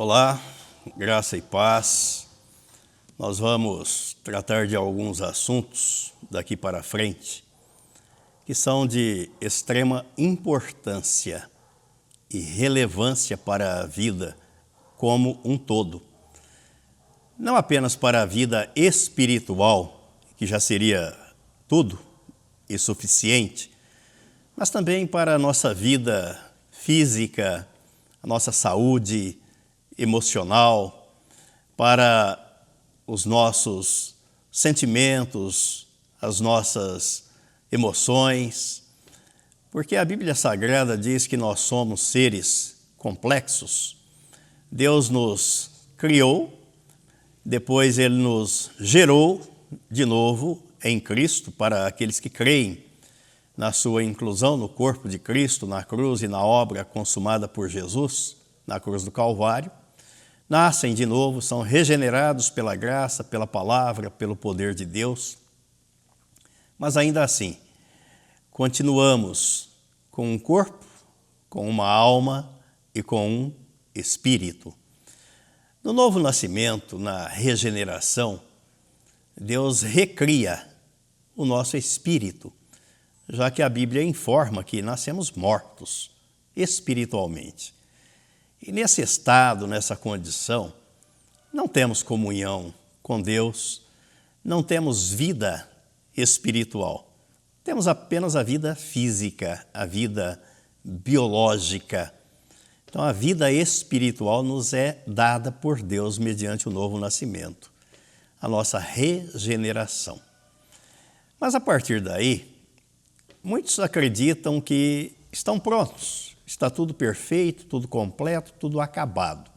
Olá, graça e paz. Nós vamos tratar de alguns assuntos daqui para frente que são de extrema importância e relevância para a vida como um todo. Não apenas para a vida espiritual, que já seria tudo e suficiente, mas também para a nossa vida física, a nossa saúde emocional, para os nossos sentimentos, as nossas emoções, porque a Bíblia Sagrada diz que nós somos seres complexos. Deus nos criou, depois Ele nos gerou de novo em Cristo para aqueles que creem na sua inclusão no corpo de Cristo, na cruz e na obra consumada por Jesus, na cruz do Calvário. Nascem de novo, são regenerados pela graça, pela palavra, pelo poder de Deus. Mas ainda assim, continuamos com um corpo, com uma alma e com um espírito. No novo nascimento, na regeneração, Deus recria o nosso espírito, já que a Bíblia informa que nascemos mortos espiritualmente. E nesse estado, nessa condição, não temos comunhão com Deus, não temos vida espiritual. Temos apenas a vida física, a vida biológica. Então, a vida espiritual nos é dada por Deus mediante o novo nascimento, a nossa regeneração. Mas a partir daí, muitos acreditam que estão prontos. Está tudo perfeito, tudo completo, tudo acabado.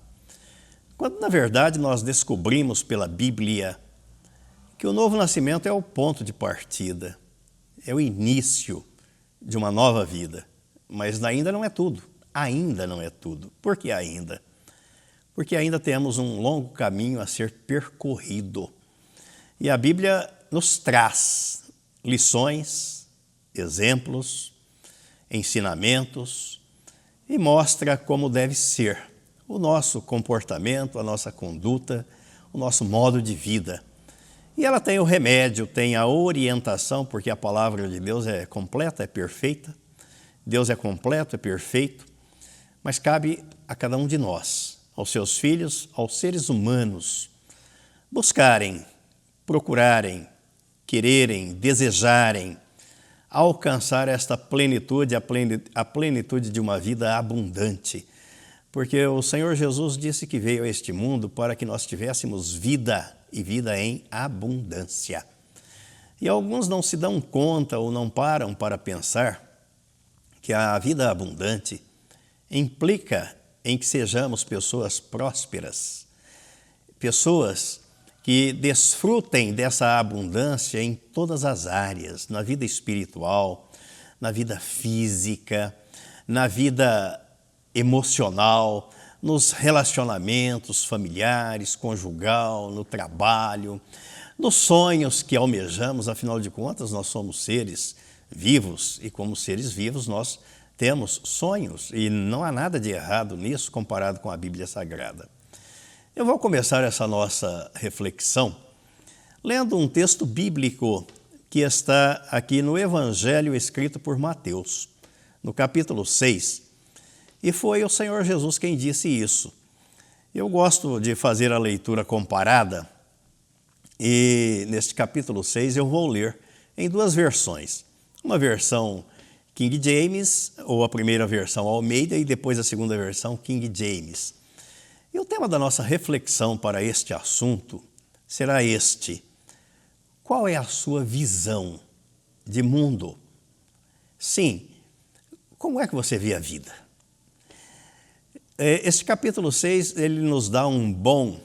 Quando, na verdade, nós descobrimos pela Bíblia que o novo nascimento é o ponto de partida, é o início de uma nova vida. Mas ainda não é tudo, ainda não é tudo. Por que ainda? Porque ainda temos um longo caminho a ser percorrido. E a Bíblia nos traz lições, exemplos, ensinamentos, e mostra como deve ser o nosso comportamento, a nossa conduta, o nosso modo de vida. E ela tem o remédio, tem a orientação, porque a palavra de Deus é completa, é perfeita. Deus é completo, é perfeito, mas cabe a cada um de nós, aos seus filhos, aos seres humanos, buscarem, procurarem, quererem, desejarem, alcançar esta plenitude, a plenitude de uma vida abundante. Porque o Senhor Jesus disse que veio a este mundo para que nós tivéssemos vida e vida em abundância. E alguns não se dão conta ou não param para pensar que a vida abundante implica em que sejamos pessoas prósperas, pessoas que desfrutem dessa abundância em todas as áreas, na vida espiritual, na vida física, na vida emocional, nos relacionamentos familiares, conjugal, no trabalho, nos sonhos que almejamos. Afinal de contas, nós somos seres vivos e, como seres vivos, nós temos sonhos e não há nada de errado nisso comparado com a Bíblia Sagrada. Eu vou começar essa nossa reflexão lendo um texto bíblico que está aqui no Evangelho escrito por Mateus, no capítulo 6. E foi o Senhor Jesus quem disse isso. Eu gosto de fazer a leitura comparada e neste capítulo 6 eu vou ler em duas versões. Uma versão King James, ou a primeira versão Almeida, e depois a segunda versão King James. E o tema da nossa reflexão para este assunto será este: qual é a sua visão de mundo? Sim, como é que você vê a vida? Este capítulo 6, ele nos dá um bom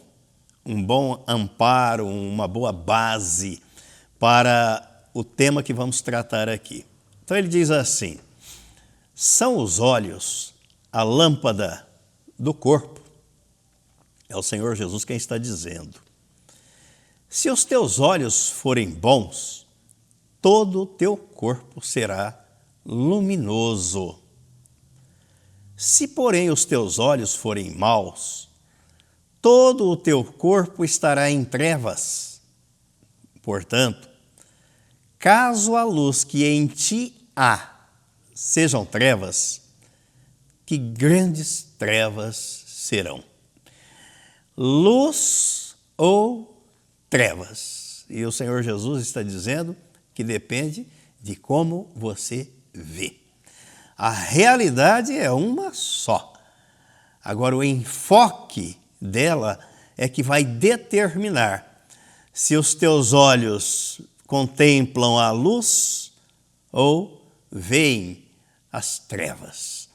amparo, uma boa base para o tema que vamos tratar aqui. Então ele diz assim: são os olhos a lâmpada do corpo. É o Senhor Jesus quem está dizendo. Se os teus olhos forem bons, todo o teu corpo será luminoso. Se, porém, os teus olhos forem maus, todo o teu corpo estará em trevas. Portanto, caso a luz que em ti há sejam trevas, que grandes trevas serão. Luz ou trevas? E o Senhor Jesus está dizendo que depende de como você vê. A realidade é uma só. Agora, o enfoque dela é que vai determinar se os teus olhos contemplam a luz ou veem as trevas.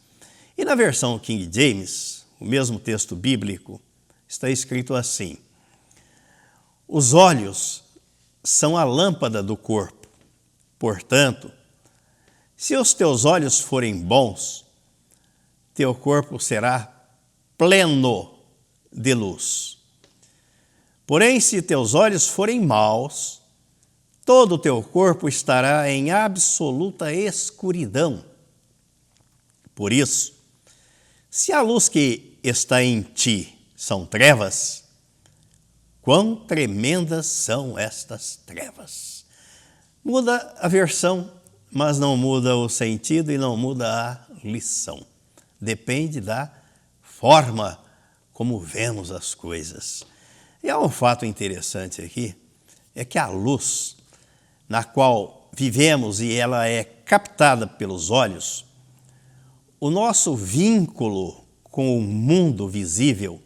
E na versão King James, o mesmo texto bíblico, está escrito assim: os olhos são a lâmpada do corpo. Portanto, se os teus olhos forem bons, teu corpo será pleno de luz. Porém, se teus olhos forem maus, todo o teu corpo estará em absoluta escuridão. Por isso, se a luz que está em ti são trevas, quão tremendas são estas trevas. Muda a versão, mas não muda o sentido e não muda a lição. Depende da forma como vemos as coisas. E há um fato interessante aqui, é que a luz na qual vivemos e ela é captada pelos olhos, o nosso vínculo com o mundo visível,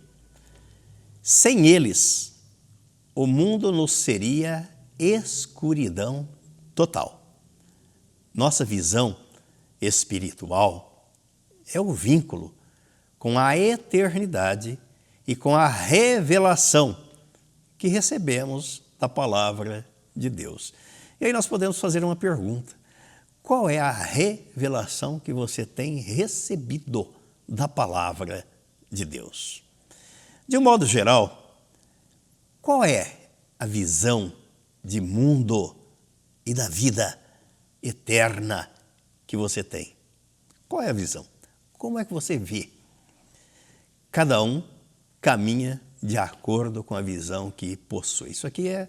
sem eles, o mundo nos seria escuridão total. Nossa visão espiritual é o vínculo com a eternidade e com a revelação que recebemos da palavra de Deus. E aí nós podemos fazer uma pergunta: qual é a revelação que você tem recebido da palavra de Deus? De um modo geral, qual é a visão de mundo e da vida eterna que você tem? Qual é a visão? Como é que você vê? Cada um caminha de acordo com a visão que possui. Isso aqui é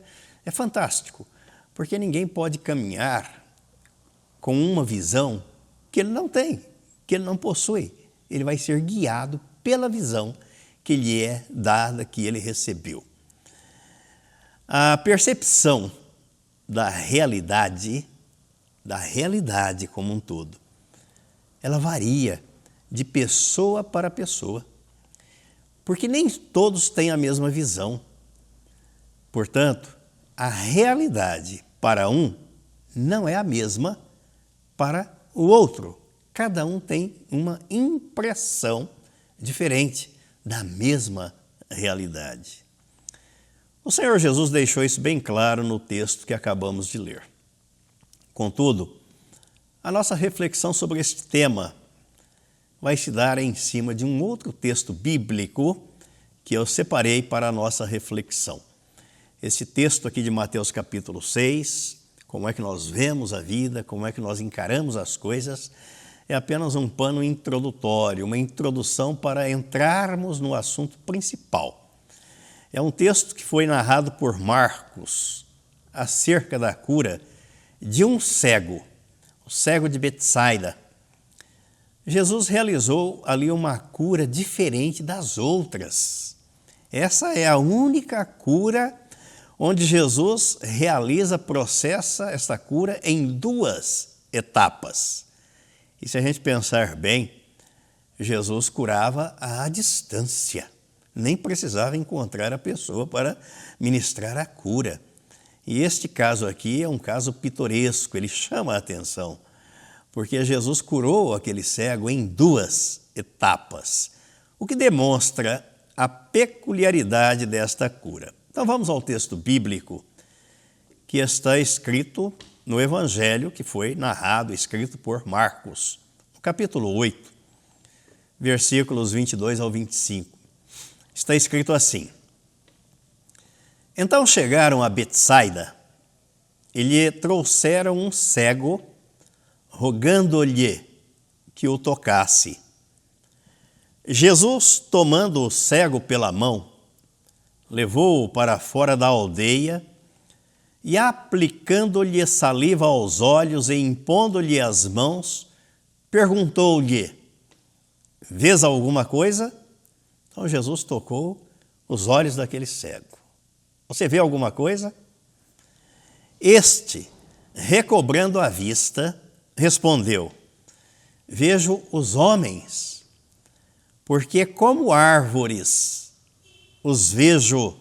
fantástico, porque ninguém pode caminhar com uma visão que ele não tem, que ele não possui. Ele vai ser guiado pela visão que lhe é dada, que ele recebeu. A percepção da realidade como um todo, ela varia de pessoa para pessoa, porque nem todos têm a mesma visão. Portanto, a realidade para um não é a mesma para o outro. Cada um tem uma impressão diferente da mesma realidade. O Senhor Jesus deixou isso bem claro no texto que acabamos de ler. Contudo, a nossa reflexão sobre este tema vai se dar em cima de um outro texto bíblico que eu separei para a nossa reflexão. Esse texto aqui de Mateus capítulo 6, como é que nós vemos a vida, como é que nós encaramos as coisas, é apenas um pano introdutório, uma introdução para entrarmos no assunto principal. É um texto que foi narrado por Marcos acerca da cura de um cego, o cego de Betsaida. Jesus realizou ali uma cura diferente das outras. Essa é a única cura onde Jesus processa esta cura em duas etapas. E se a gente pensar bem, Jesus curava à distância. Nem precisava encontrar a pessoa para ministrar a cura. E este caso aqui é um caso pitoresco, ele chama a atenção, porque Jesus curou aquele cego em duas etapas, o que demonstra a peculiaridade desta cura. Então vamos ao texto bíblico que está escrito no Evangelho que foi narrado, escrito por Marcos, no capítulo 8, versículos 22 ao 25. Está escrito assim: Então chegaram a Betsaida e lhe trouxeram um cego, rogando-lhe que o tocasse. Jesus, tomando o cego pela mão, levou-o para fora da aldeia e, aplicando-lhe saliva aos olhos e impondo-lhe as mãos, perguntou-lhe: vês alguma coisa? Então Jesus tocou os olhos daquele cego. Você vê alguma coisa? Este, recobrando a vista, respondeu: vejo os homens, porque como árvores os vejo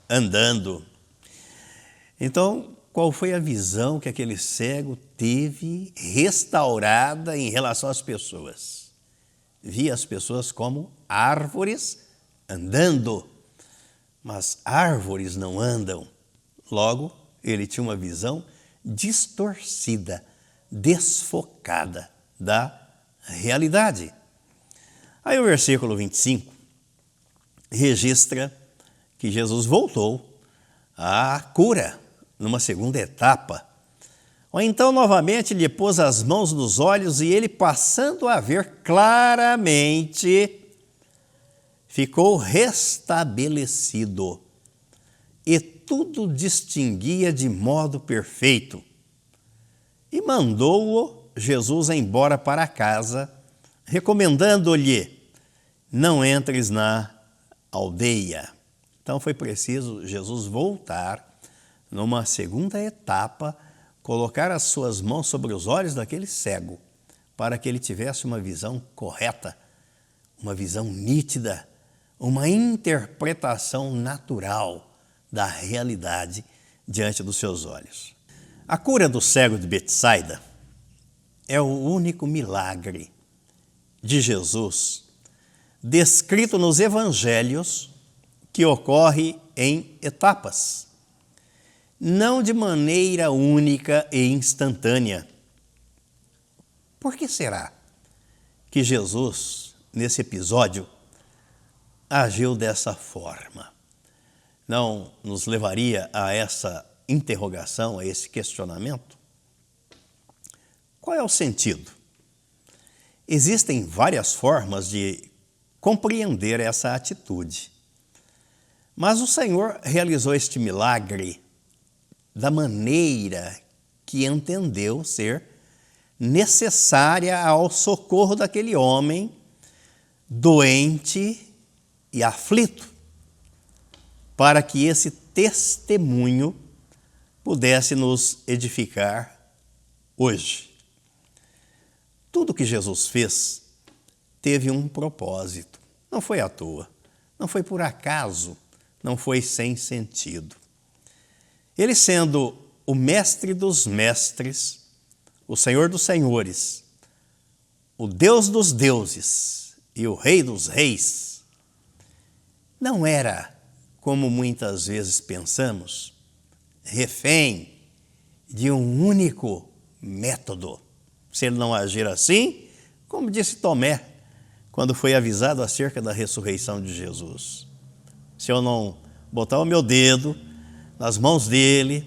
andando. Então, qual foi a visão que aquele cego teve restaurada em relação às pessoas? Via as pessoas como árvores andando, mas árvores não andam. Logo, ele tinha uma visão distorcida, desfocada da realidade. Aí o versículo 25 registra que Jesus voltou à cura numa segunda etapa. Ou então, novamente, lhe pôs as mãos nos olhos e ele, passando a ver claramente, ficou restabelecido e tudo distinguia de modo perfeito. E mandou-o Jesus embora para casa, recomendando-lhe: não entres na aldeia. Então foi preciso Jesus voltar numa segunda etapa, colocar as suas mãos sobre os olhos daquele cego, para que ele tivesse uma visão correta, uma visão nítida, uma interpretação natural da realidade diante dos seus olhos. A cura do cego de Betsaida é o único milagre de Jesus descrito nos evangelhos que ocorre em etapas, não de maneira única e instantânea. Por que será que Jesus, nesse episódio, agiu dessa forma? Não nos levaria a essa interrogação, a esse questionamento? Qual é o sentido? Existem várias formas de compreender essa atitude, mas o Senhor realizou este milagre da maneira que entendeu ser necessária ao socorro daquele homem doente e aflito, para que esse testemunho pudesse nos edificar hoje. Tudo que Jesus fez teve um propósito, não foi à toa, não foi por acaso, não foi sem sentido. Ele, sendo o mestre dos mestres, o Senhor dos senhores, o Deus dos deuses e o Rei dos reis, não era, como muitas vezes pensamos, refém de um único método. Se ele não agir assim, como disse Tomé, quando foi avisado acerca da ressurreição de Jesus: se eu não botar o meu dedo nas mãos dele,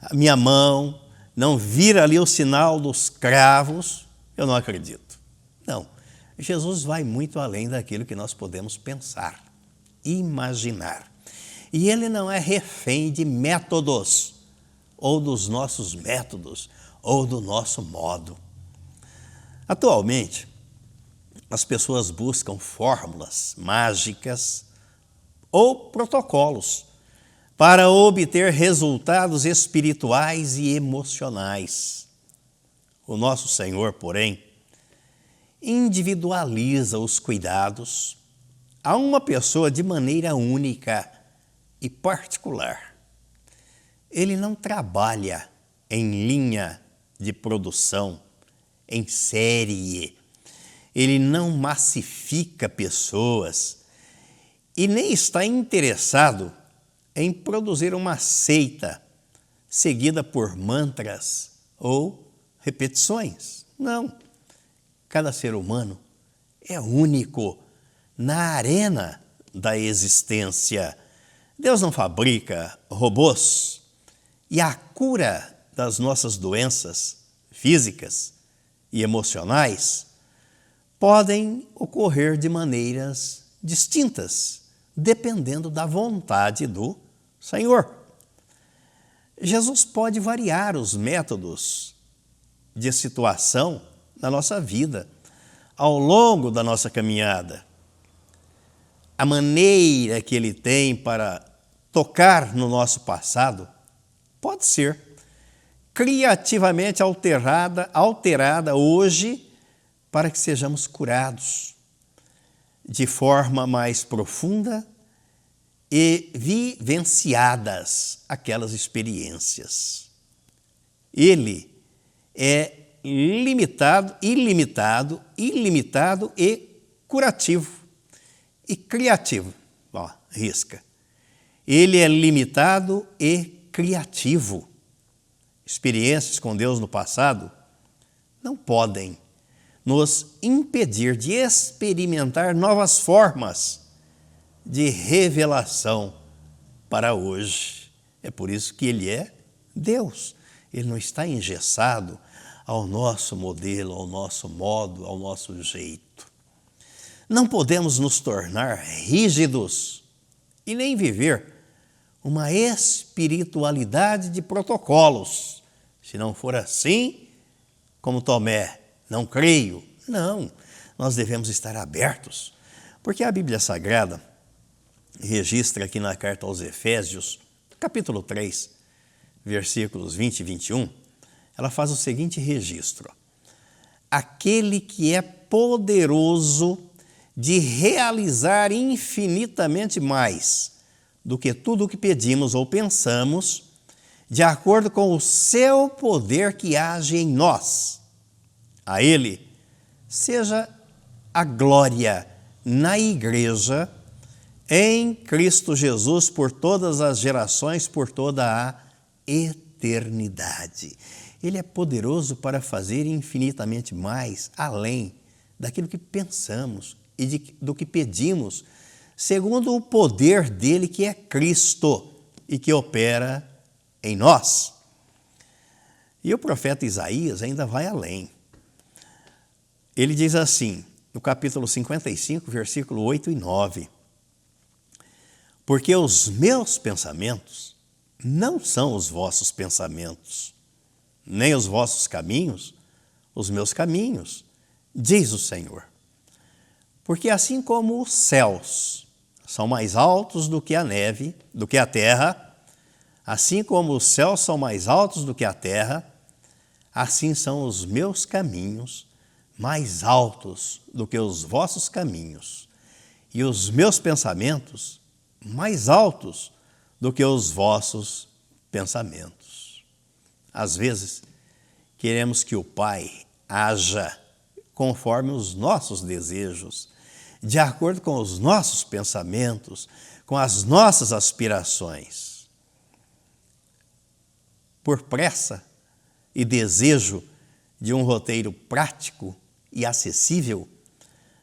a minha mão, não vir ali o sinal dos cravos, eu não acredito. Não, Jesus vai muito além daquilo que nós podemos pensar, imaginar. E ele não é refém de métodos, ou dos nossos métodos, ou do nosso modo. Atualmente, as pessoas buscam fórmulas mágicas ou protocolos para obter resultados espirituais e emocionais. O nosso Senhor, porém, individualiza os cuidados a uma pessoa de maneira única e particular. Ele não trabalha em linha de produção, em série. Ele não massifica pessoas e nem está interessado em produzir uma seita seguida por mantras ou repetições. Não. Cada ser humano é único na arena da existência. Deus não fabrica robôs e a cura das nossas doenças físicas e emocionais podem ocorrer de maneiras distintas, dependendo da vontade do Senhor. Jesus pode variar os métodos de situação na nossa vida, ao longo da nossa caminhada. A maneira que Ele tem para tocar no nosso passado pode ser criativamente alterada hoje para que sejamos curados de forma mais profunda e vivenciadas aquelas experiências. Ele é ilimitado e curativo e criativo. Ó, risca. Ele é limitado e criativo. Experiências com Deus no passado não podem nos impedir de experimentar novas formas de revelação para hoje. É por isso que Ele é Deus. Ele não está engessado ao nosso modelo, ao nosso modo, ao nosso jeito. Não podemos nos tornar rígidos e nem viver uma espiritualidade de protocolos. Se não for assim, como Tomé, não creio. Não, nós devemos estar abertos, porque a Bíblia Sagrada registra aqui na carta aos Efésios, capítulo 3, versículos 20 e 21, ela faz o seguinte registro: aquele que é poderoso de realizar infinitamente mais do que tudo o que pedimos ou pensamos, de acordo com o seu poder que age em nós. A Ele seja a glória na Igreja, em Cristo Jesus, por todas as gerações, por toda a eternidade. Ele é poderoso para fazer infinitamente mais, além daquilo que pensamos e do que pedimos, segundo o poder dele que é Cristo e que opera em nós. E o profeta Isaías ainda vai além. Ele diz assim, no capítulo 55, versículo 8 e 9, porque os meus pensamentos não são os vossos pensamentos, nem os vossos caminhos, os meus caminhos, diz o Senhor. Porque assim como os céus são mais altos do que a neve, do que a terra, assim como os céus são mais altos do que a terra, assim são os meus caminhos mais altos do que os vossos caminhos, e os meus pensamentos mais altos do que os vossos pensamentos. Às vezes, queremos que o Pai haja conforme os nossos desejos, de acordo com os nossos pensamentos, com as nossas aspirações. Por pressa e desejo de um roteiro prático e acessível,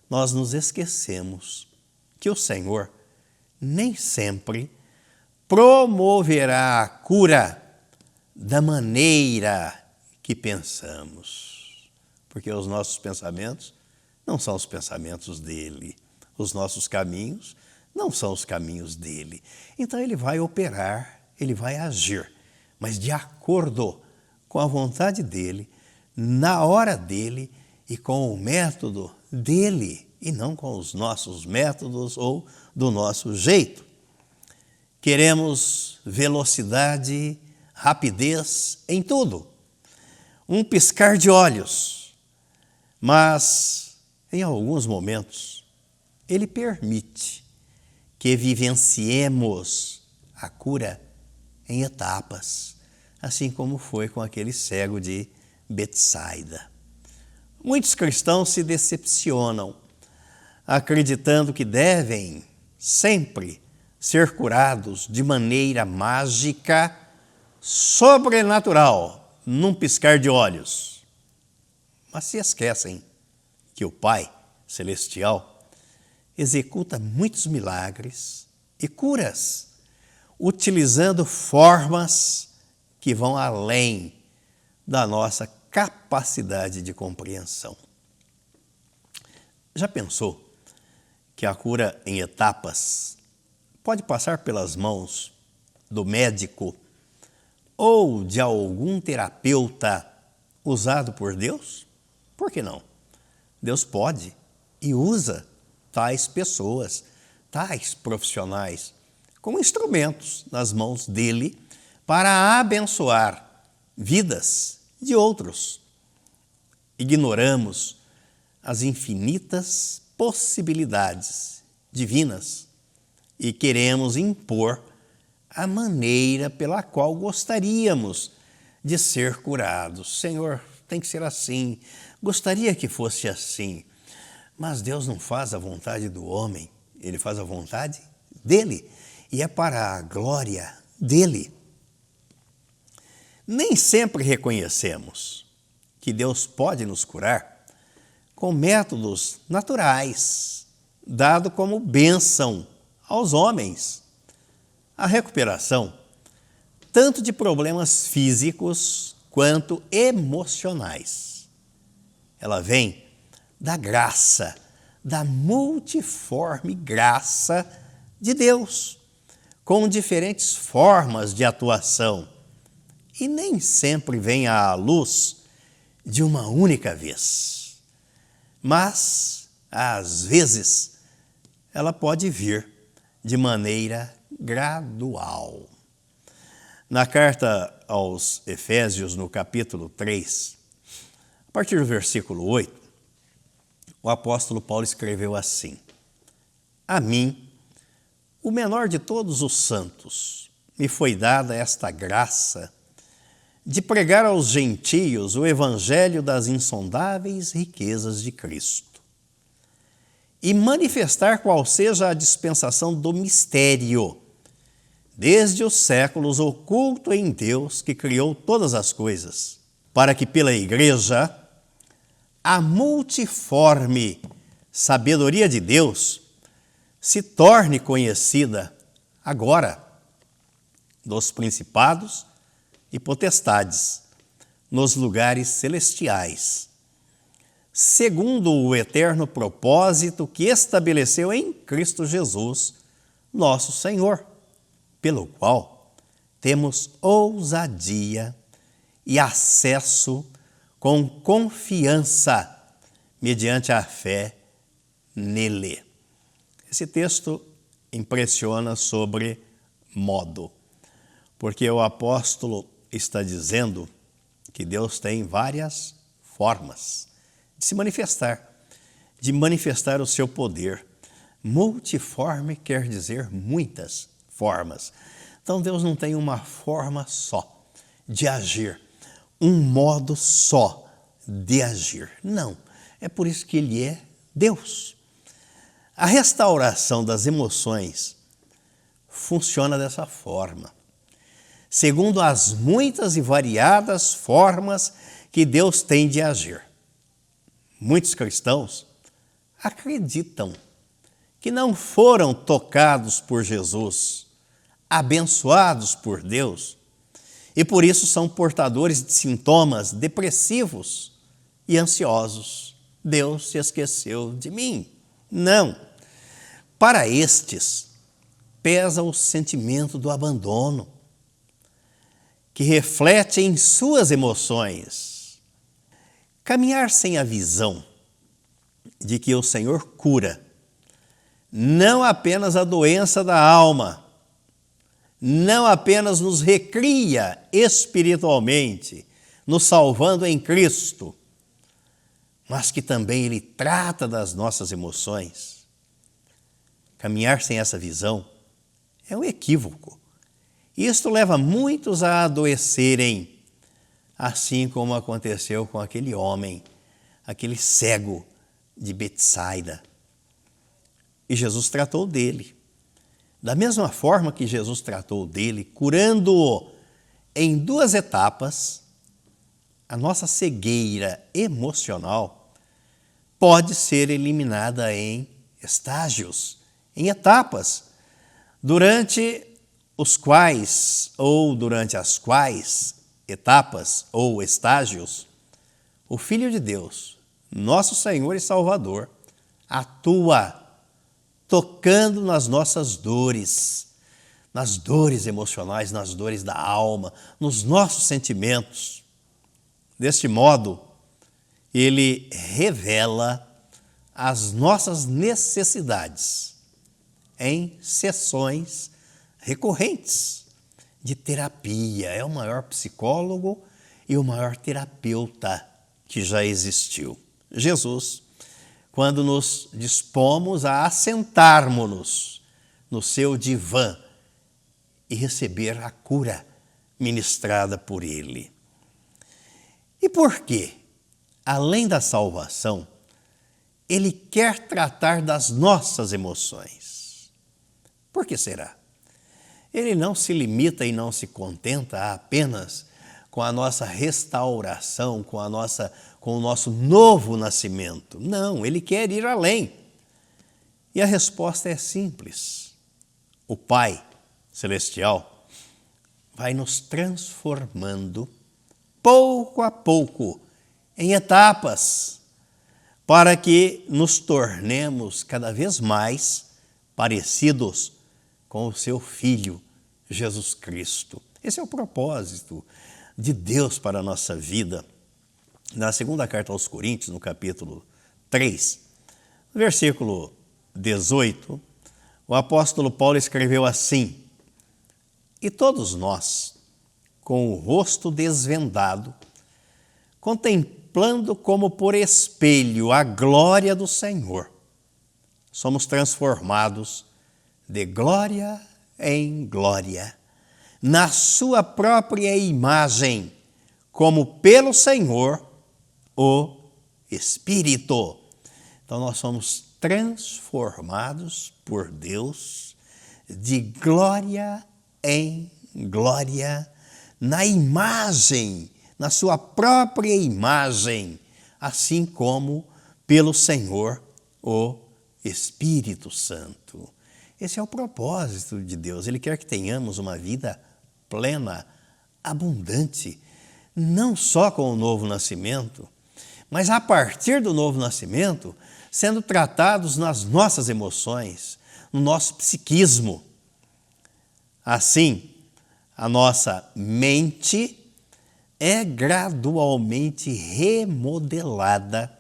nós nos esquecemos que o Senhor nem sempre promoverá a cura da maneira que pensamos, porque os nossos pensamentos não são os pensamentos dele, os nossos caminhos não são os caminhos dele. Então ele vai operar, ele vai agir, mas de acordo com a vontade dele, na hora dele e com o método dele, e não com os nossos métodos ou do nosso jeito. Queremos velocidade, rapidez em tudo, um piscar de olhos, mas em alguns momentos ele permite que vivenciemos a cura em etapas, assim como foi com aquele cego de Betsaida. Muitos cristãos se decepcionam, acreditando que devem sempre ser curados de maneira mágica, sobrenatural, num piscar de olhos. Mas se esquecem que o Pai Celestial executa muitos milagres e curas, utilizando formas que vão além da nossa capacidade de compreensão. Já pensou que a cura em etapas pode passar pelas mãos do médico ou de algum terapeuta usado por Deus? Por que não? Deus pode e usa tais pessoas, tais profissionais, como instrumentos nas mãos dele para abençoar vidas de outros. Ignoramos as infinitas possibilidades divinas e queremos impor a maneira pela qual gostaríamos de ser curados. Senhor, tem que ser assim, gostaria que fosse assim. Mas Deus não faz a vontade do homem, Ele faz a vontade dele, e é para a glória dele. Nem sempre reconhecemos que Deus pode nos curar com métodos naturais, dado como bênção aos homens. A recuperação, tanto de problemas físicos quanto emocionais, ela vem da graça, da multiforme graça de Deus, com diferentes formas de atuação, e nem sempre vem à luz de uma única vez. Mas, às vezes, ela pode vir de maneira gradual. Na carta aos Efésios, no capítulo 3, a partir do versículo 8, o apóstolo Paulo escreveu assim: A mim, o menor de todos os santos, me foi dada esta graça de pregar aos gentios o evangelho das insondáveis riquezas de Cristo e manifestar qual seja a dispensação do mistério, desde os séculos oculto em Deus que criou todas as coisas, para que pela Igreja a multiforme sabedoria de Deus se torne conhecida agora dos principados e potestades nos lugares celestiais, segundo o eterno propósito que estabeleceu em Cristo Jesus, nosso Senhor, pelo qual temos ousadia e acesso com confiança mediante a fé nele. Esse texto impressiona sobre modo, porque o apóstolo está dizendo que Deus tem várias formas de se manifestar, de manifestar o seu poder. Multiforme quer dizer muitas formas. Então Deus não tem uma forma só de agir, um modo só de agir. Não, é por isso que Ele é Deus. A restauração das emoções funciona dessa forma, segundo as muitas e variadas formas que Deus tem de agir. Muitos cristãos acreditam que não foram tocados por Jesus, abençoados por Deus, e por isso são portadores de sintomas depressivos e ansiosos. Deus se esqueceu de mim. Não. Para estes, pesa o sentimento do abandono, que reflete em suas emoções. Caminhar sem a visão de que o Senhor cura não apenas a doença da alma, não apenas nos recria espiritualmente, nos salvando em Cristo, mas que também Ele trata das nossas emoções. Caminhar sem essa visão é um equívoco. Isto leva muitos a adoecerem, assim como aconteceu com aquele homem, aquele cego de Betsaida. E Jesus tratou dele. Da mesma forma que Jesus tratou dele, curando-o em 2 etapas, a nossa cegueira emocional pode ser eliminada em estágios, em etapas, durante as quais etapas ou estágios, o Filho de Deus, nosso Senhor e Salvador, atua tocando nas nossas dores, nas dores emocionais, nas dores da alma, nos nossos sentimentos. Deste modo, Ele revela as nossas necessidades em sessões recorrentes de terapia. É o maior psicólogo e o maior terapeuta que já existiu. Jesus, quando nos dispomos a assentarmos-nos no seu divã e receber a cura ministrada por Ele. E por quê? Além da salvação, Ele quer tratar das nossas emoções. Por que será? Ele não se limita e não se contenta apenas com a nossa restauração, com o nosso novo nascimento. Não, Ele quer ir além. E a resposta é simples. O Pai Celestial vai nos transformando pouco a pouco, em etapas, para que nos tornemos cada vez mais parecidos com o seu Filho, Jesus Cristo. Esse é o propósito de Deus para a nossa vida. Na segunda carta aos Coríntios, no capítulo 3, versículo 18, o apóstolo Paulo escreveu assim: E todos nós, com o rosto desvendado, contemplando como por espelho a glória do Senhor, somos transformados de glória em glória, na sua própria imagem, como pelo Senhor, o Espírito. Então nós somos transformados por Deus de glória em glória, na imagem, na sua própria imagem, assim como pelo Senhor, o Espírito Santo. Esse é o propósito de Deus. Ele quer que tenhamos uma vida plena, abundante, não só com o novo nascimento, mas a partir do novo nascimento, sendo tratados nas nossas emoções, no nosso psiquismo. Assim, a nossa mente é gradualmente remodelada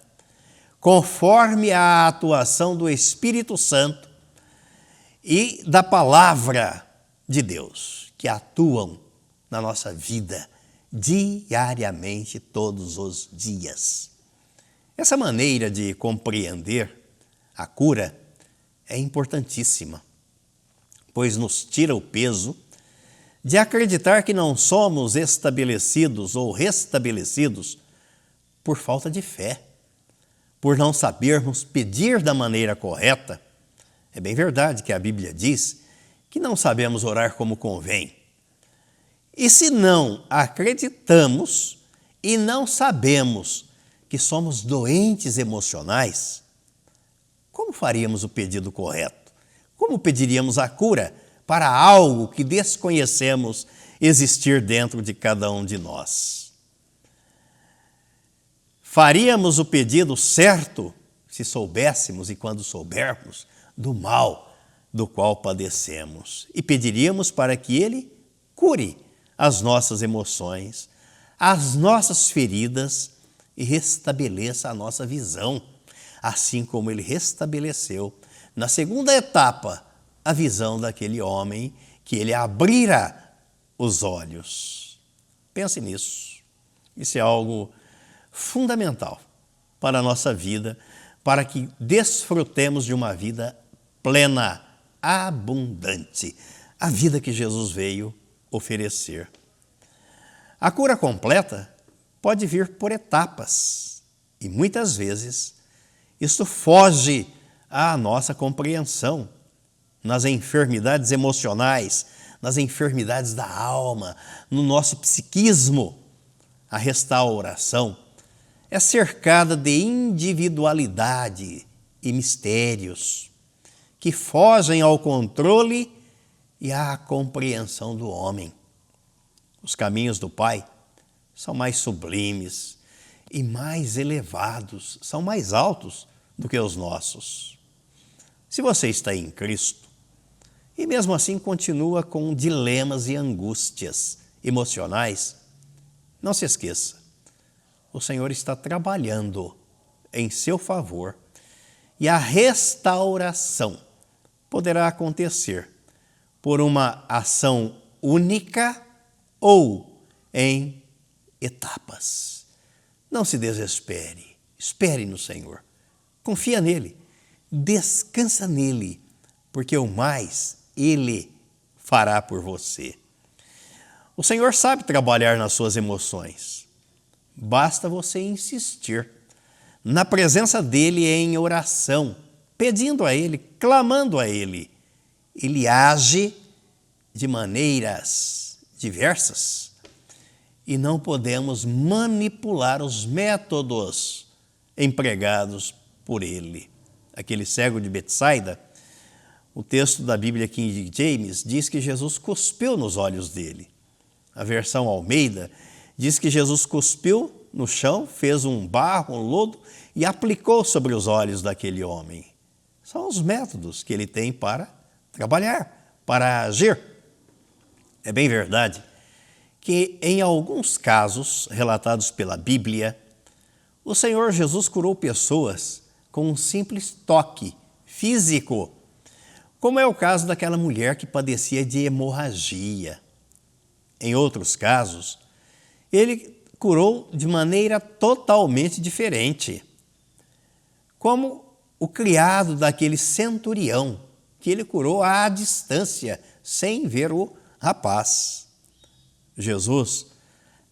conforme a atuação do Espírito Santo e da palavra de Deus, que atuam na nossa vida diariamente, todos os dias. Essa maneira de compreender a cura é importantíssima, pois nos tira o peso de acreditar que não somos estabelecidos ou restabelecidos por falta de fé, por não sabermos pedir da maneira correta. É bem verdade que a Bíblia diz que não sabemos orar como convém. E se não acreditamos e não sabemos que somos doentes emocionais, como faríamos o pedido correto? Como pediríamos a cura para algo que desconhecemos existir dentro de cada um de nós? Faríamos o pedido certo se soubéssemos e quando soubermos do mal do qual padecemos, e pediríamos para que Ele cure as nossas emoções, as nossas feridas e restabeleça a nossa visão, assim como Ele restabeleceu na segunda etapa a visão daquele homem que Ele abrira os olhos. Pense nisso. Isso é algo fundamental para a nossa vida, para que desfrutemos de uma vida plena, abundante, a vida que Jesus veio oferecer. A cura completa pode vir por etapas e muitas vezes isso foge à nossa compreensão. Nas enfermidades emocionais, nas enfermidades da alma, no nosso psiquismo, a restauração é cercada de individualidade e mistérios que fogem ao controle e à compreensão do homem. Os caminhos do Pai são mais sublimes e mais elevados, são mais altos do que os nossos. Se você está em Cristo e mesmo assim continua com dilemas e angústias emocionais, não se esqueça, o Senhor está trabalhando em seu favor e a restauração poderá acontecer por uma ação única ou em etapas. Não se desespere, espere no Senhor, confia nele, descansa nele, porque o mais Ele fará por você. O Senhor sabe trabalhar nas suas emoções, basta você insistir na presença dEle em oração, pedindo a Ele, clamando a Ele. Ele age de maneiras diversas e não podemos manipular os métodos empregados por Ele. Aquele cego de Betsaida, o texto da Bíblia King James diz que Jesus cuspiu nos olhos dele. A versão Almeida diz que Jesus cuspiu no chão, fez um barro, um lodo e aplicou sobre os olhos daquele homem. São os métodos que ele tem para trabalhar, para agir. É bem verdade que em alguns casos relatados pela Bíblia, o Senhor Jesus curou pessoas com um simples toque físico, como é o caso daquela mulher que padecia de hemorragia. Em outros casos, ele curou de maneira totalmente diferente, como o criado daquele centurião, que ele curou à distância, sem ver o rapaz. Jesus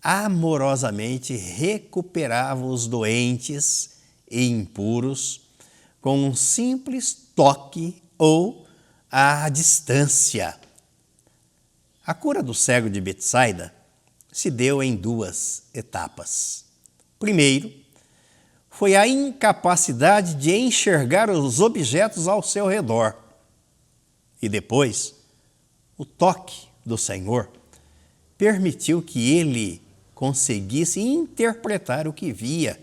amorosamente recuperava os doentes e impuros com um simples toque ou à distância. A cura do cego de Betsaida se deu em duas etapas. Primeiro, foi a incapacidade de enxergar os objetos ao seu redor. E depois, o toque do Senhor permitiu que ele conseguisse interpretar o que via.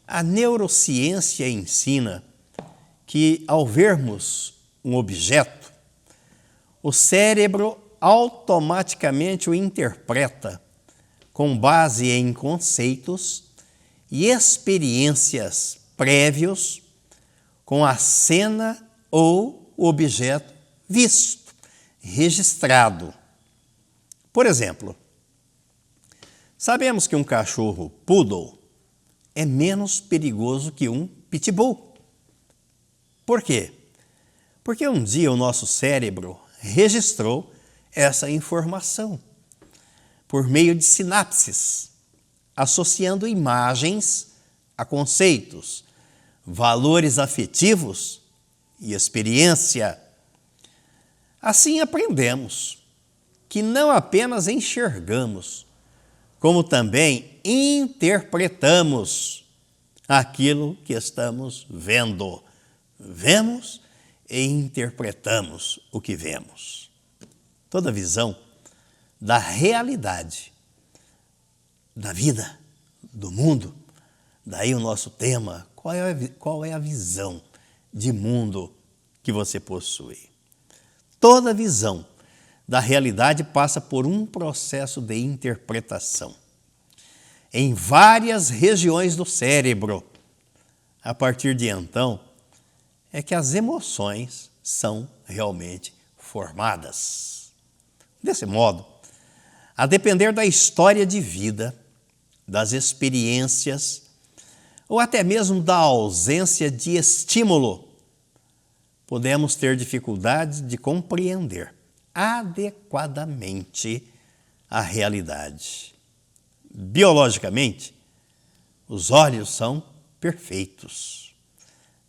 A neurociência ensina que, ao vermos um objeto, o cérebro automaticamente o interpreta com base em conceitos e experiências prévios com a cena ou o objeto visto, registrado. Por exemplo, sabemos que um cachorro poodle é menos perigoso que um pitbull. Por quê? Porque um dia o nosso cérebro registrou essa informação por meio de sinapses, associando imagens a conceitos, valores afetivos e experiência. Assim aprendemos que não apenas enxergamos, como também interpretamos aquilo que estamos vendo. Vemos e interpretamos o que vemos. Toda visão da realidade, da vida, do mundo, daí o nosso tema, qual é a visão de mundo que você possui? Toda visão da realidade passa por um processo de interpretação em várias regiões do cérebro. A partir de então, é que as emoções são realmente formadas. Desse modo, a depender da história de vida, das experiências ou até mesmo da ausência de estímulo, podemos ter dificuldade de compreender adequadamente a realidade. Biologicamente, os olhos são perfeitos,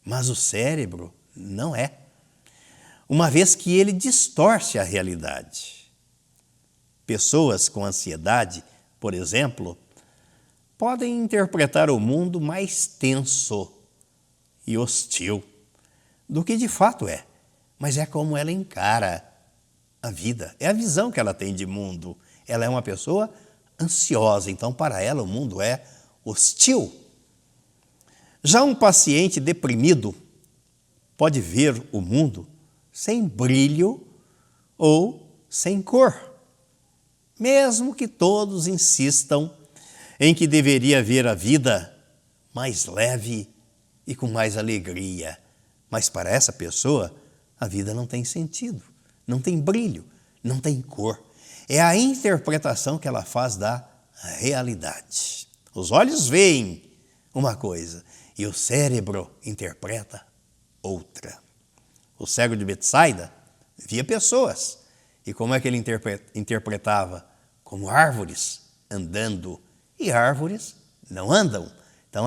mas o cérebro não é, uma vez que ele distorce a realidade. Pessoas com ansiedade, por exemplo, podem interpretar o mundo mais tenso e hostil do que de fato é, mas é como ela encara a vida, é a visão que ela tem de mundo. Ela é uma pessoa ansiosa, então para ela o mundo é hostil. Já um paciente deprimido pode ver o mundo sem brilho ou sem cor. Mesmo que todos insistam em que deveria ver a vida mais leve e com mais alegria. Mas para essa pessoa, a vida não tem sentido, não tem brilho, não tem cor. É a interpretação que ela faz da realidade. Os olhos veem uma coisa e o cérebro interpreta outra. O cego de Betsaida via pessoas. E como é que ele interpretava? Como árvores andando. E árvores não andam. Então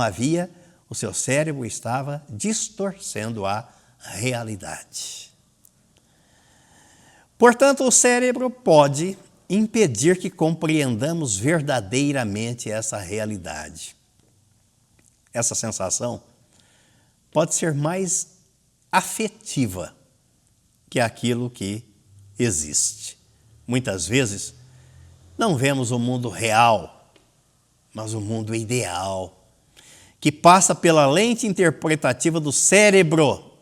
o seu cérebro estava distorcendo a realidade. Portanto, o cérebro pode impedir que compreendamos verdadeiramente essa realidade. Essa sensação pode ser mais afetiva que aquilo que existe. Muitas vezes não vemos o mundo real, mas o mundo ideal, que passa pela lente interpretativa do cérebro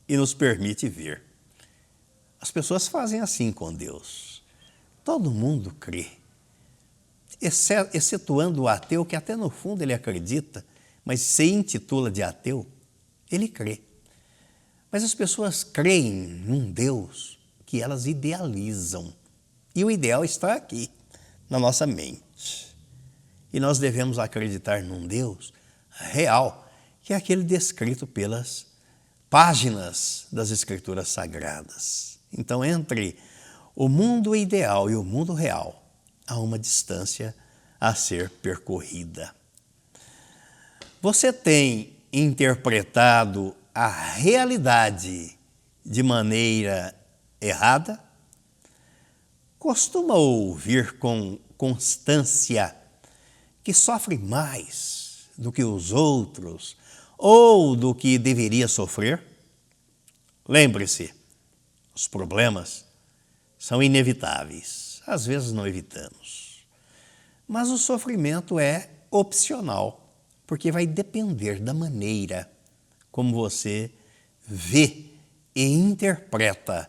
e nos permite ver. As pessoas fazem assim com Deus. Todo mundo crê, excetuando o ateu, que até no fundo ele acredita, mas se intitula de ateu, ele crê. Mas as pessoas creem num Deus que elas idealizam. E o ideal está aqui, na nossa mente. E nós devemos acreditar num Deus real, que é aquele descrito pelas páginas das Escrituras Sagradas. Então, entre o mundo ideal e o mundo real, há uma distância a ser percorrida. Você tem interpretado a realidade de maneira errada? Costuma ouvir com constância que sofre mais do que os outros ou do que deveria sofrer? Lembre-se, os problemas são inevitáveis, às vezes não evitamos. Mas o sofrimento é opcional, porque vai depender da maneira como você vê e interpreta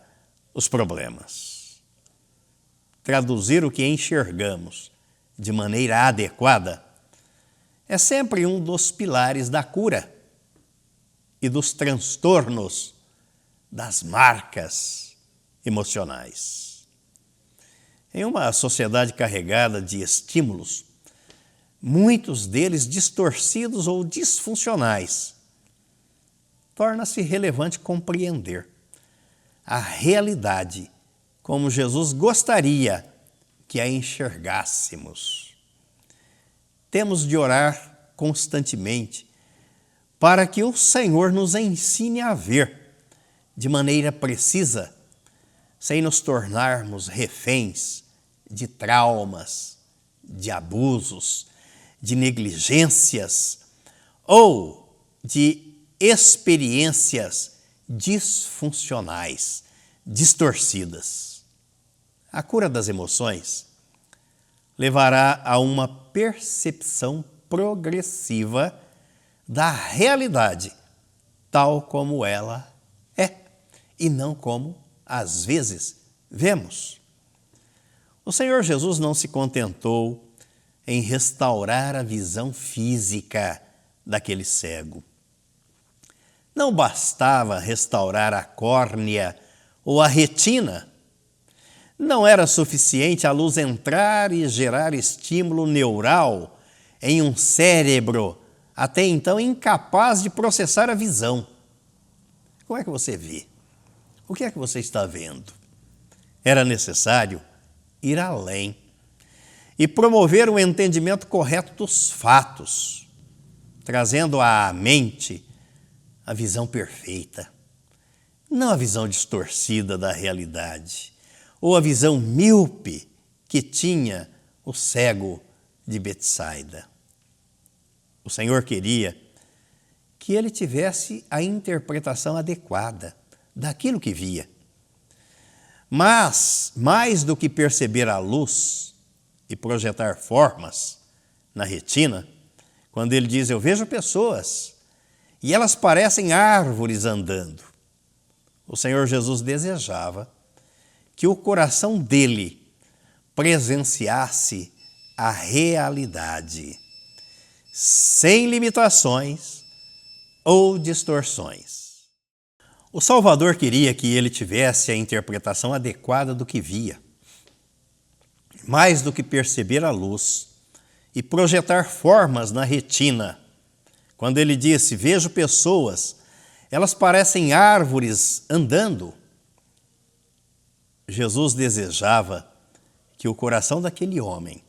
os problemas. Traduzir o que enxergamos de maneira adequada é sempre um dos pilares da cura e dos transtornos, das marcas emocionais. Em uma sociedade carregada de estímulos, muitos deles distorcidos ou disfuncionais, torna-se relevante compreender a realidade como Jesus gostaria que a enxergássemos. Temos de orar constantemente para que o Senhor nos ensine a ver de maneira precisa, sem nos tornarmos reféns de traumas, de abusos, de negligências ou de experiências disfuncionais, distorcidas. A cura das emoções levará a uma percepção progressiva da realidade, tal como ela é, e não como, às vezes, vemos. O Senhor Jesus não se contentou em restaurar a visão física daquele cego. Não bastava restaurar a córnea ou a retina. Não era suficiente a luz entrar e gerar estímulo neural em um cérebro até então incapaz de processar a visão. Como é que você vê? O que é que você está vendo? Era necessário ir além e promover o entendimento correto dos fatos, trazendo à mente a visão perfeita, não a visão distorcida da realidade, ou a visão míope que tinha o cego de Betsaida. O Senhor queria que ele tivesse a interpretação adequada daquilo que via. Mas, mais do que perceber a luz e projetar formas na retina, quando ele diz, eu vejo pessoas e elas parecem árvores andando. O Senhor Jesus desejava que o coração dele presenciasse a realidade, sem limitações ou distorções. O Salvador queria que ele tivesse a interpretação adequada do que via, mais do que perceber a luz e projetar formas na retina. Quando ele disse: vejo pessoas, elas parecem árvores andando, Jesus desejava que o coração daquele homem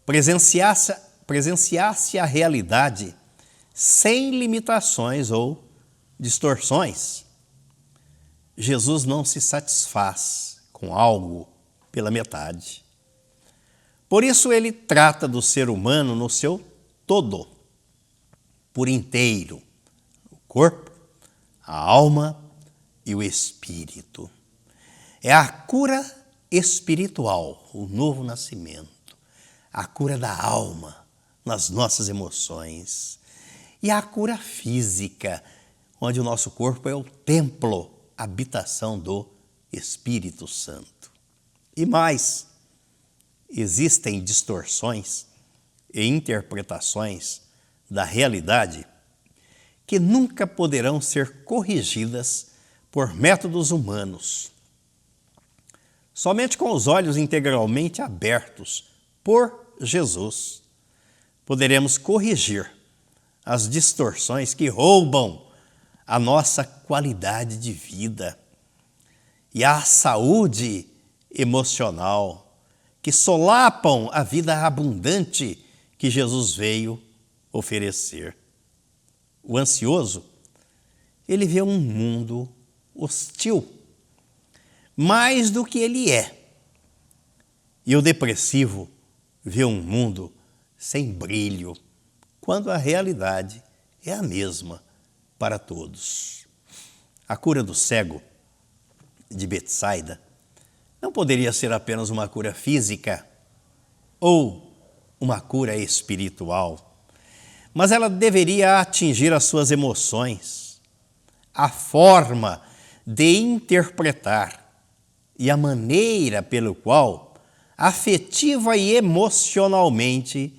presenciasse a realidade sem limitações ou distorções. Jesus não se satisfaz com algo pela metade. Por isso ele trata do ser humano no seu todo, por inteiro, o corpo, a alma e o espírito. É a cura espiritual, o novo nascimento, a cura da alma nas nossas emoções e a cura física, onde o nosso corpo é o templo, habitação do Espírito Santo. E mais, existem distorções e interpretações da realidade que nunca poderão ser corrigidas por métodos humanos. Somente com os olhos integralmente abertos por Jesus poderemos corrigir as distorções que roubam a nossa qualidade de vida e a saúde emocional, que solapam a vida abundante que Jesus veio oferecer. O ansioso, ele vê um mundo hostil, mais do que ele é. E o depressivo vê um mundo sem brilho, quando a realidade é a mesma para todos. A cura do cego de Betsaida não poderia ser apenas uma cura física ou uma cura espiritual, mas ela deveria atingir as suas emoções, a forma de interpretar e a maneira pelo qual, afetiva e emocionalmente,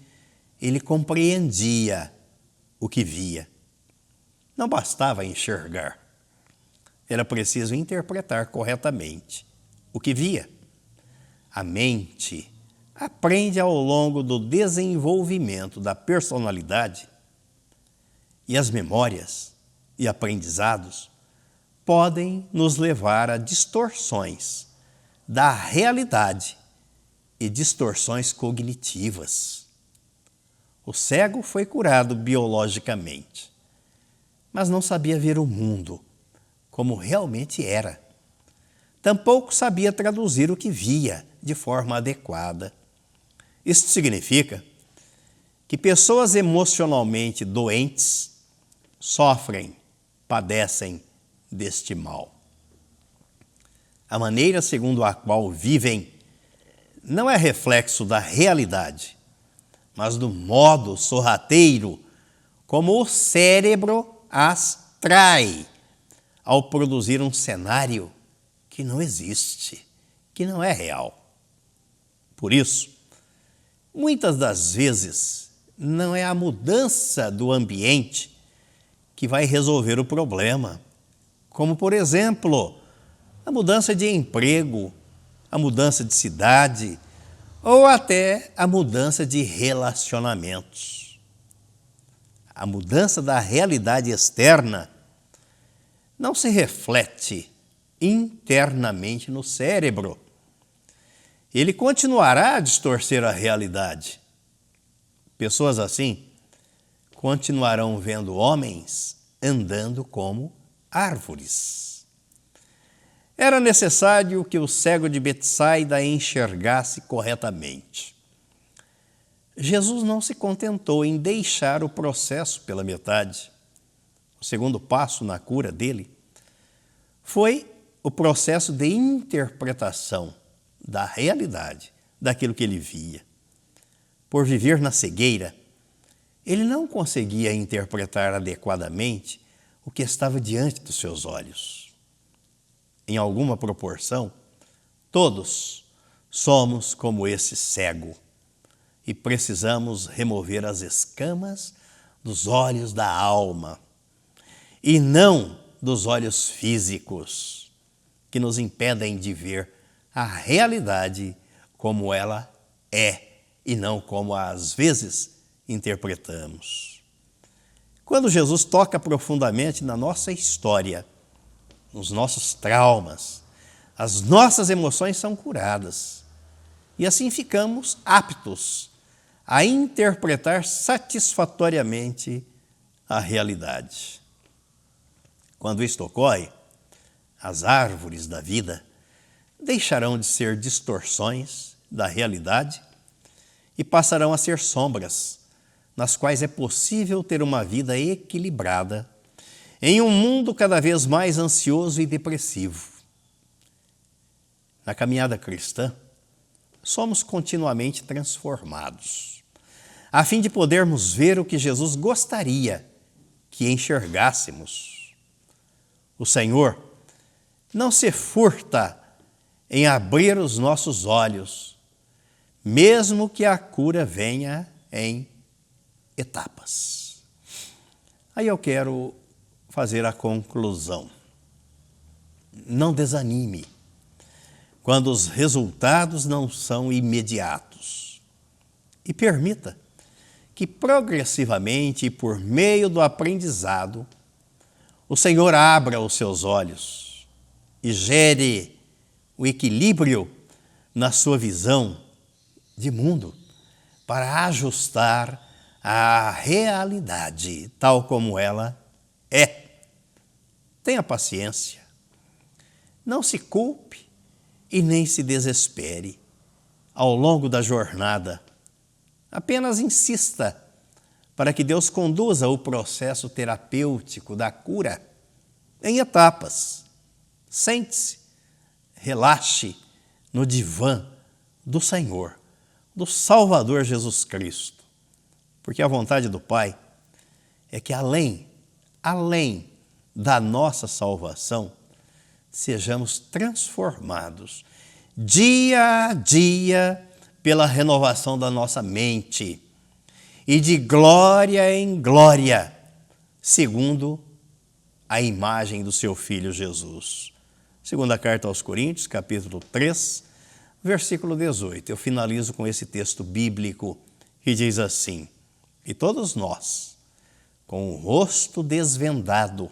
ele compreendia o que via. Não bastava enxergar, era preciso interpretar corretamente o que via. A mente aprende ao longo do desenvolvimento da personalidade e as memórias e aprendizados podem nos levar a distorções da realidade e distorções cognitivas. O cego foi curado biologicamente, mas não sabia ver o mundo como realmente era. Tampouco sabia traduzir o que via de forma adequada. Isso significa que pessoas emocionalmente doentes sofrem, padecem deste mal. A maneira segundo a qual vivem não é reflexo da realidade, mas do modo sorrateiro como o cérebro as trai ao produzir um cenário que não existe, que não é real. Por isso, muitas das vezes, não é a mudança do ambiente que vai resolver o problema, como, por exemplo, a mudança de emprego, a mudança de cidade ou até a mudança de relacionamentos. A mudança da realidade externa não se reflete internamente no cérebro. Ele continuará a distorcer a realidade. Pessoas assim continuarão vendo homens andando como árvores. Era necessário que o cego de Betsaida enxergasse corretamente. Jesus não se contentou em deixar o processo pela metade. O segundo passo na cura dele foi o processo de interpretação da realidade, daquilo que ele via. Por viver na cegueira, ele não conseguia interpretar adequadamente o que estava diante dos seus olhos. em alguma proporção, todos somos como esse cego e precisamos remover as escamas dos olhos da alma e não dos olhos físicos que nos impedem de ver a realidade como ela é e não como às vezes interpretamos. Quando Jesus toca profundamente na nossa história, nos nossos traumas, as nossas emoções são curadas e assim ficamos aptos a interpretar satisfatoriamente a realidade. Quando isto ocorre, as árvores da vida deixarão de ser distorções da realidade e passarão a ser sombras, nas quais é possível ter uma vida equilibrada em um mundo cada vez mais ansioso e depressivo. Na caminhada cristã, somos continuamente transformados, a fim de podermos ver o que Jesus gostaria que enxergássemos. O Senhor não se furta em abrir os nossos olhos, mesmo que a cura venha em etapas. Aí eu quero fazer a conclusão. Não desanime quando os resultados não são imediatos e permita que progressivamente e por meio do aprendizado o Senhor abra os seus olhos e gere o equilíbrio na sua visão de mundo para ajustar a realidade tal como ela é. Tenha paciência, não se culpe e nem se desespere ao longo da jornada. Apenas insista para que Deus conduza o processo terapêutico da cura em etapas. Sente-se, relaxe no divã do Senhor, do Salvador Jesus Cristo, porque a vontade do Pai é que além da nossa salvação, sejamos transformados dia a dia pela renovação da nossa mente e de glória em glória, segundo a imagem do seu Filho Jesus. Segunda carta aos Coríntios, capítulo 3, versículo 18. Eu finalizo com esse texto bíblico que diz assim: e todos nós, com o rosto desvendado,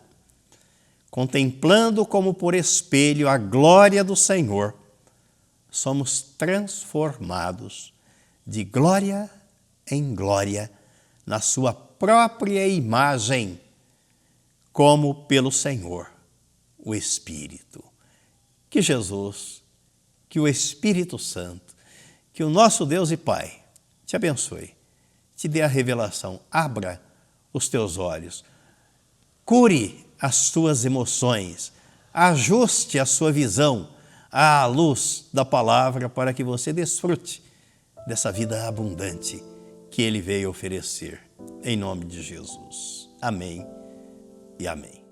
contemplando como por espelho a glória do Senhor, somos transformados de glória em glória na sua própria imagem, como pelo Senhor, o Espírito. Que Jesus, que o Espírito Santo, que o nosso Deus e Pai te abençoe, te dê a revelação, abra os teus olhos, cure as tuas emoções, ajuste a sua visão à luz da palavra para que você desfrute dessa vida abundante que Ele veio oferecer. Em nome de Jesus. Amém e amém.